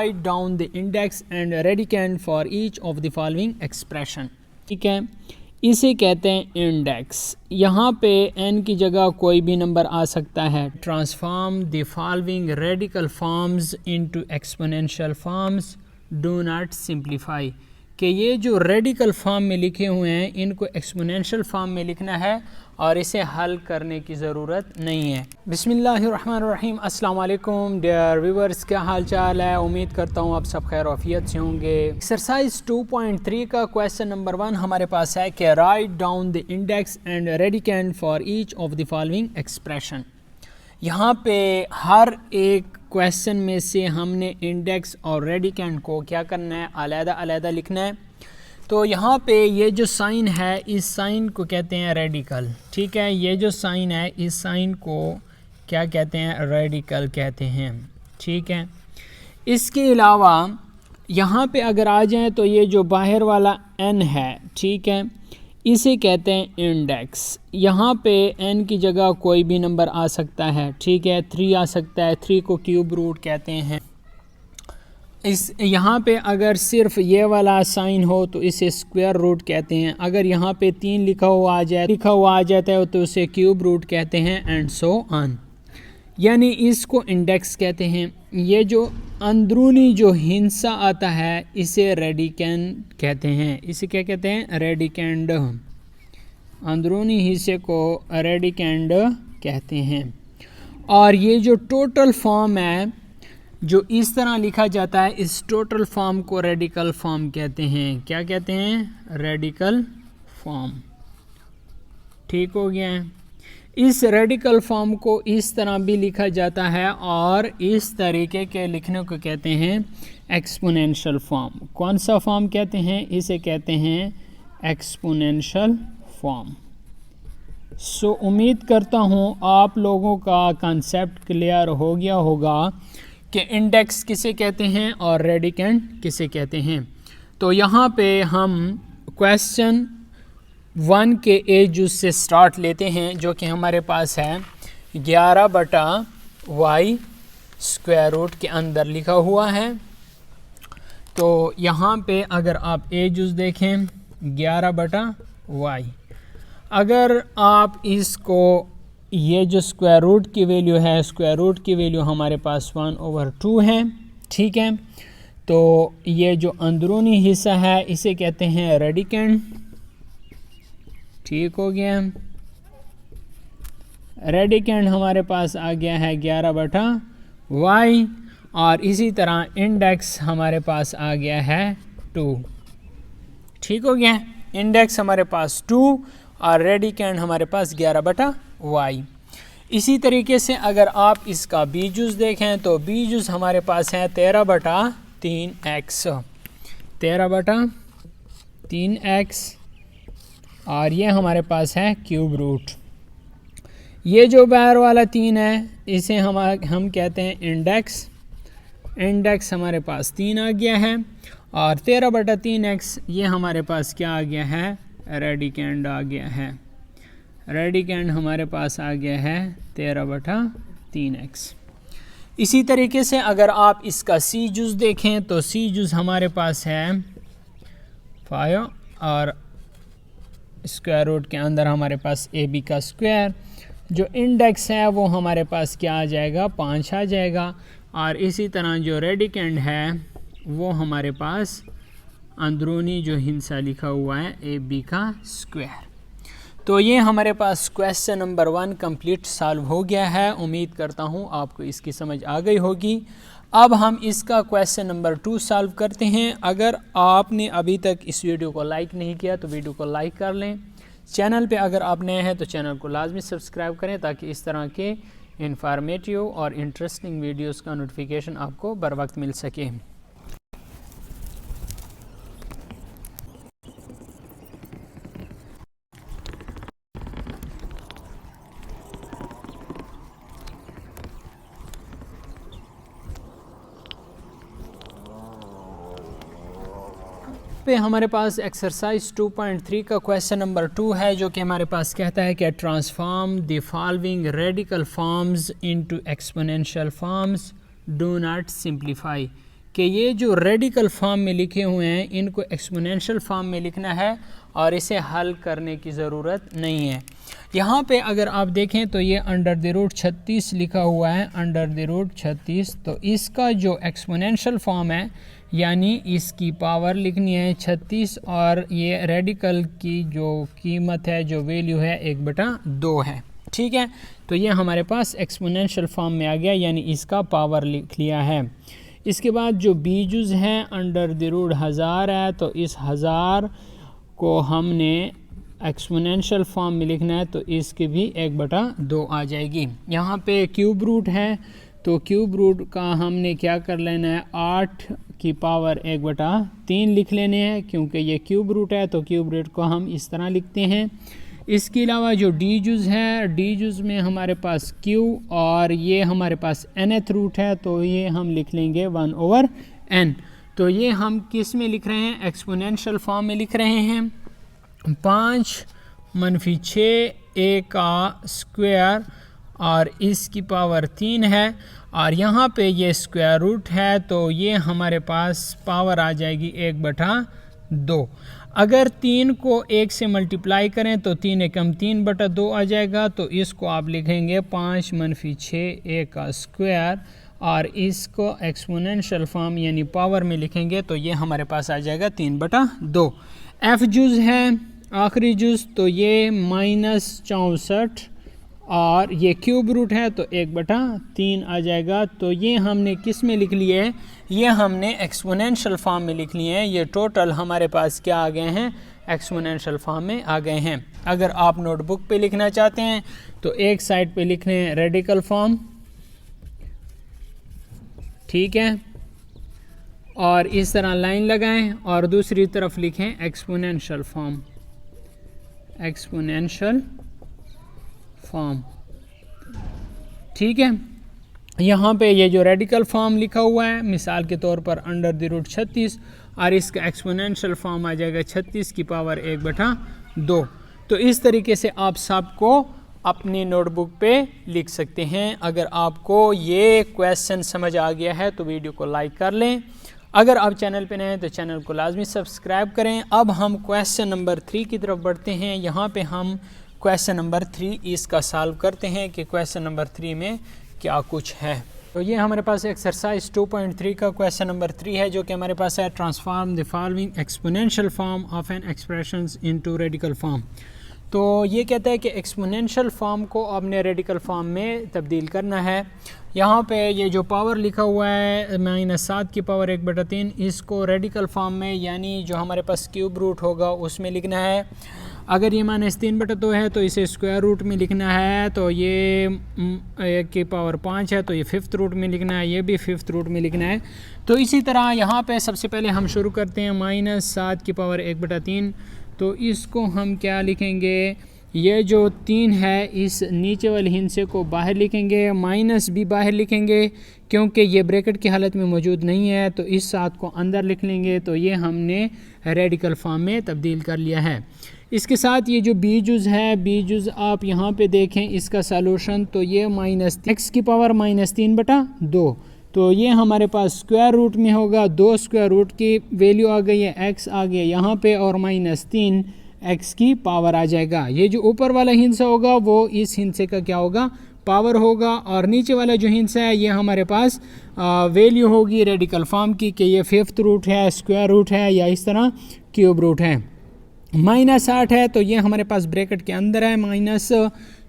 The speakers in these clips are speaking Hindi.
Write down the index and radicand for each of the following expression. ठीक है, इसे कहते हैं इंडेक्स। यहाँ पे n की जगह कोई भी नंबर आ सकता है। Transform the following radical forms into exponential forms, do not simplify. कि ये जो रेडिकल फॉर्म में लिखे हुए हैं इनको एक्सपोनेंशियल फॉर्म में लिखना है और इसे हल करने की ज़रूरत नहीं है। बिस्मिल्लाहिर्रहमानिर्रहीम। अस्सलाम वालेकुम डियर व्यूअर्स, क्या हाल चाल है? उम्मीद करता हूँ आप सब खैर आफियत से होंगे। एक्सरसाइज 2.3 का क्वेश्चन नंबर 1 हमारे पास है कि write down the index and radicand for each of the following expression. यहाँ पे हर एक क्वेश्चन में से हमने इंडेक्स और रेडिकेंड को क्या करना है, अलग अलग लिखना है। तो यहाँ पे ये जो साइन है इस साइन को कहते हैं रेडिकल। ठीक है, ये जो साइन है इस साइन को क्या कहते हैं, रेडिकल कहते हैं। ठीक है, इसके अलावा यहाँ पे अगर आ जाएं तो ये जो बाहर वाला n है, ठीक है, इसे कहते हैं इंडेक्स। यहाँ पे n की जगह कोई भी नंबर आ सकता है। ठीक है, 3 आ सकता है, 3 को क्यूब रूट कहते हैं। इस यहाँ पे अगर सिर्फ ये वाला साइन हो तो इसे स्क्वायर रूट कहते हैं। अगर यहाँ पे 3 लिखा हुआ आ जाता है तो उसे क्यूब रूट कहते हैं, एंड सो ऑन। यानी इसको इंडेक्स कहते हैं। ये जो अंदरूनी जो हिस्सा आता है इसे रेडिकेंड कहते हैं। इसे क्या कहते हैं, रेडिकेंड। अंदरूनी हिस्से को रेडिकेंड कहते हैं। और ये जो टोटल फॉर्म है जो इस तरह लिखा जाता है, इस टोटल फॉर्म को रेडिकल फॉर्म कहते हैं। क्या कहते हैं, रेडिकल फॉर्म। ठीक हो गया है। इस रेडिकल फॉर्म को इस तरह भी लिखा जाता है और इस तरीके के लिखने को कहते हैं एक्सपोनेंशियल फॉर्म। कौन सा फॉर्म कहते हैं, इसे कहते हैं एक्सपोनेंशियल फॉर्म। सो उम्मीद करता हूँ आप लोगों का कंसेप्ट क्लियर हो गया होगा कि इंडेक्स किसे कहते हैं और रेडिकेंड किसे कहते हैं। तो यहाँ पे हम क्वेश्चन 1 के एजुस से स्टार्ट लेते हैं, जो कि हमारे पास है 11/y स्क्वायर रूट के अंदर लिखा हुआ है। तो यहाँ पे अगर आप एजुस देखें 11/y, अगर आप इसको, ये जो स्क्वायर रूट की वैल्यू है, स्क्वायर रूट की वैल्यू हमारे पास 1/2 है। ठीक है, तो ये जो अंदरूनी हिस्सा है इसे कहते हैं रेडिकेंड। ठीक हो गया, रेडिकेंड हमारे पास आ गया है 11/y। और इसी तरह इंडेक्स हमारे पास आ गया है 2। ठीक हो गया, इंडेक्स हमारे पास 2 और रेडिकेंड हमारे पास 11/y। इसी तरीके से अगर आप इसका बीजुस देखें तो बीजुस हमारे पास है 13/3x, 13/3x, और ये हमारे पास है क्यूब रूट। ये जो बाहर वाला 3 है इसे हम कहते हैं इंडेक्स। इंडेक्स हमारे पास 3 आ गया है। और 13/3x ये हमारे पास क्या आ गया है, रेडिकेंड आ गया है। रेडिकेंड हमारे पास आ गया है 13/3x। इसी तरीके से अगर आप इसका सी जुज़ देखें तो सी जुज़ हमारे पास है 5 और स्क्वायर रूट के अंदर हमारे पास ए बी का स्क्वायर। जो इंडेक्स है वो हमारे पास क्या आ जाएगा, 5 आ जाएगा। और इसी तरह जो रेडिकेंड है वो हमारे पास अंदरूनी जो हिस्सा लिखा हुआ है ए बी का स्क्वायर। तो ये हमारे पास क्वेश्चन नंबर 1 कंप्लीट सॉल्व हो गया है। उम्मीद करता हूँ आपको इसकी समझ आ गई होगी। अब हम इसका क्वेश्चन नंबर 2 सॉल्व करते हैं। अगर आपने अभी तक इस वीडियो को लाइक नहीं किया तो वीडियो को लाइक कर लें। चैनल पे अगर आप नए हैं तो चैनल को लाजमी सब्सक्राइब करें ताकि इस तरह के इंफॉर्मेटिव और इंटरेस्टिंग वीडियोस का नोटिफिकेशन आपको बर वक्त मिल सके। पे हमारे पास एक्सरसाइज 2.3 का क्वेश्चन नंबर 2 है, जो कि हमारे पास कहता है कि transform the following radical forms into exponential forms, do not simplify. कि ये जो रेडिकल फॉर्म में लिखे हुए हैं इनको एक्सपोनेंशियल फॉर्म में लिखना है और इसे हल करने की ज़रूरत नहीं है। यहाँ पे अगर आप देखें तो ये अंडर द रूट 36 लिखा हुआ है, अंडर द रूट 36। तो इसका जो एक्सपोनेंशियल फॉर्म है यानी इसकी पावर लिखनी है 36 और ये रेडिकल की जो कीमत है, जो वैल्यू है 1/2 है। ठीक है, तो ये हमारे पास एक्सपोनेंशियल फॉर्म में आ गया, यानी इसका पावर लिख लिया है। इसके बाद जो बी जुज़ है अंडर द रूट 1000 है, तो इस 1000 को हमने एक्सपोनेंशियल फॉर्म में लिखना है, तो इसकी भी 1/2 आ जाएगी। यहाँ पे क्यूब रूट है, तो क्यूब रूट का हमने क्या कर लेना है, 8 की पावर 1/3 लिख लेने हैं, क्योंकि ये क्यूब रूट है तो क्यूब रूट को हम इस तरह लिखते हैं। इसके अलावा जो डी जुज़ है, डी जुज़ में हमारे पास क्यू और ये हमारे पास nth रूट है, तो ये हम लिख लेंगे 1/n। तो ये हम किस में लिख रहे हैं, एक्सपोनेंशियल फॉर्म में लिख रहे हैं। 5 - 6 a का स्क्वायर और इसकी पावर 3 है और यहाँ पे ये स्क्वायर रूट है, तो ये हमारे पास पावर आ जाएगी 1/2। अगर 3 को 1 से मल्टीप्लाई करें तो 3 एकम 3/2 आ जाएगा, तो इसको आप लिखेंगे 5 - 6 a का स्क्वायर और इसको एक्सपोनेंशियल फॉर्म यानी पावर में लिखेंगे तो ये हमारे पास आ जाएगा 3/2। एफ जुज़ है आखिरी जुज़, तो ये -64 और ये क्यूब रूट है तो 1/3 आ जाएगा। तो ये हमने किस में लिख लिए है, ये हमने एक्सपोनेंशियल फॉर्म में लिख लिए हैं। ये टोटल हमारे पास क्या आ गए हैं, एक्सपोनेंशियल फॉर्म में आ गए हैं। अगर आप नोटबुक पे लिखना चाहते हैं तो एक साइड पे लिख लें रेडिकल फॉर्म, ठीक है, और इस तरह लाइन लगाएं और दूसरी तरफ लिखें एक्सपोनेंशियल फॉर्म, एक्सपोनेंशियल फॉर्म। ठीक है, यहाँ पे ये जो रेडिकल फॉर्म लिखा हुआ है मिसाल के तौर पर अंडर द रूट 36 और इसका एक्सपोनेंशियल फॉर्म आ जाएगा 36 की पावर 1/2। तो इस तरीके से आप सबको अपनी नोटबुक पे लिख सकते हैं। अगर आपको ये क्वेश्चन समझ आ गया है तो वीडियो को लाइक कर लें। अगर आप चैनल पे नए हैं तो चैनल को लाजमी सब्सक्राइब करें। अब हम क्वेश्चन नंबर 3 की तरफ बढ़ते हैं। यहाँ पे हम क्वेश्चन नंबर 3 इसका सॉल्व करते हैं कि क्वेश्चन नंबर 3 में क्या कुछ है। तो ये हमारे पास एक्सरसाइज 2.3 का क्वेश्चन नंबर 3 है, जो कि हमारे पास है transform the following exponential form of an expressions into radical form. तो ये कहता है कि एक्सपोनेंशियल फॉर्म को आपने रेडिकल फॉर्म में तब्दील करना है। यहाँ पे ये जो पावर लिखा हुआ है -7 की पावर 1/3, इसको रेडिकल फॉर्म में यानी जो हमारे पास क्यूब रूट होगा उसमें लिखना है। अगर ये -3/2 है तो इसे स्क्वायर रूट में लिखना है, तो ये 1 की पावर 5 है तो ये 5th रूट में लिखना है, ये भी 5th रूट में लिखना है। तो इसी तरह यहाँ पे सबसे पहले हम शुरू करते हैं -7 की पावर 1/3। तो इसको हम क्या लिखेंगे, ये जो 3 है इस नीचे वाले हिस्से को बाहर लिखेंगे, माइनस भी बाहर लिखेंगे क्योंकि ये ब्रैकेट की हालत में मौजूद नहीं है, तो इस 7 को अंदर लिख लेंगे। तो ये हमने रेडिकल फॉर्म में तब्दील कर लिया है। इसके साथ ये जो बी जुज़ है, बी जुज़ आप यहाँ पे देखें इसका सलूशन, तो ये -x की पावर -3/2, तो ये हमारे पास स्क्वायर रूट में होगा। 2 स्क्वायर रूट की वैल्यू आ गई है, x आ गया यहाँ पे और -3 x की पावर आ जाएगा। ये जो ऊपर वाला हिस्सा होगा वो इस हिस्से का क्या होगा, पावर होगा, और नीचे वाला जो हिस्सा है ये हमारे पास वैल्यू होगी रेडिकल फॉर्म की कि ये 5th रूट है, स्क्वायर रूट है या इस तरह क्यूब रूट है। -8 है तो ये हमारे पास ब्रैकेट के अंदर है माइनस,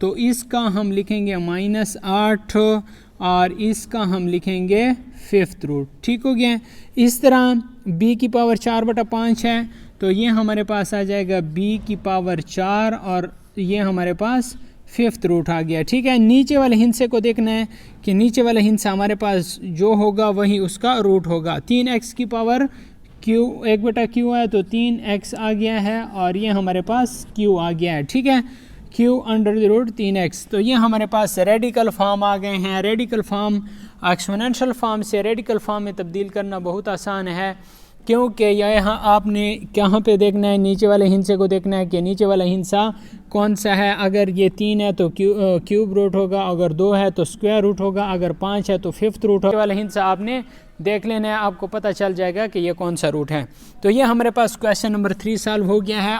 तो इसका हम लिखेंगे -8 और इसका हम लिखेंगे 5th रूट। ठीक हो गया। इस तरह b की पावर 4/5 है तो ये हमारे पास आ जाएगा b की पावर 4 और ये हमारे पास 5th रूट आ गया। ठीक है, नीचे वाले हिस्से को देखना है कि नीचे वाला हिस्सा हमारे पास जो होगा वही उसका रूट होगा। 3x की पावर q 1/q है तो 3x आ गया है और ये हमारे पास q आ गया है। ठीक है, q under the root 3x। तो ये हमारे पास रेडिकल फॉर्म आ गए हैं। रेडिकल फॉर्म एक्सपोनेंशियल फॉर्म से रेडिकल फॉर्म में तब्दील करना बहुत आसान है, क्योंकि यहाँ आपने कहाँ पे देखना है, नीचे वाले हिस्से को देखना है कि नीचे वाला हिस्सा कौन सा है। अगर ये 3 है तो क्यूब रूट होगा, अगर 2 है तो स्क्वायर रूट होगा, अगर 5 है तो 5th रूट होगा। वाला हिस्सा आपने देख लेना है, आपको पता चल जाएगा कि ये कौन सा रूट है। तो ये हमारे पास क्वेश्चन नंबर 3 सॉल्व हो गया है।